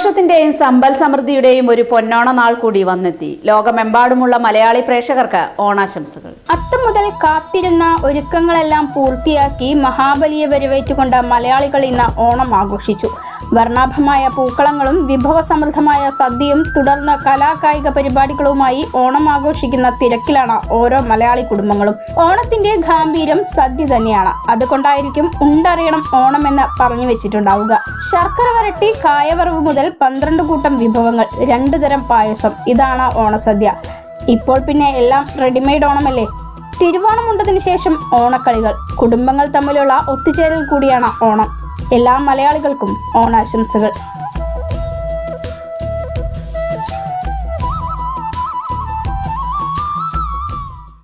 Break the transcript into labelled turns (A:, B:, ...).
A: സന്തോഷത്തിന്റെയും സമ്പൽ സമൃദ്ധിയുടെയും ഒരു പൊന്നോണ നാൾ കൂടി വന്നെത്തി. ലോകമെമ്പാടുമുള്ള മലയാളി പ്രേക്ഷകർക്ക് ഓണാശംസകൾ.
B: അത്തം മുതൽ കാത്തിരുന്ന ഒരുക്കങ്ങളെല്ലാം പൂർത്തിയാക്കി മഹാബലിയെ വരവേറ്റുകൊണ്ട് മലയാളികൾ ഇന്ന് ഓണം ആഘോഷിച്ചു. വർണ്ണാഭമായ പൂക്കളങ്ങളും വിഭവസമൃദ്ധമായ സദ്യയും തുടർന്ന് കലാകായിക പരിപാടികളുമായി ഓണം ആഘോഷിക്കുന്ന തിരക്കിലാണ് ഓരോ മലയാളി കുടുംബങ്ങളും. ഓണത്തിന്റെ ഗാംഭീര്യം സദ്യ തന്നെയാണ്. അതുകൊണ്ടായിരിക്കും ഉണ്ടറിയണം ഓണം എന്ന് പറഞ്ഞു വെച്ചിട്ടുണ്ടാവുക. ശർക്കര വരട്ടി, കായവറവ് മുതൽ 12 കൂട്ടം വിഭവങ്ങൾ, 2 തരം പായസം, ഇതാണ് ഓണസദ്യ. ഇപ്പോൾ പിന്നെ എല്ലാം റെഡിമെയ്ഡ് ഓണമല്ലേ. തിരുവോണം ഉണ്ടതിന് ശേഷം ഓണക്കളികൾ, കുടുംബങ്ങൾ തമ്മിലുള്ള ഒത്തുചേരൽ കൂടിയാണ് ഓണം. എല്ലാ മലയാളികൾക്കും ഓണാശംസകൾ.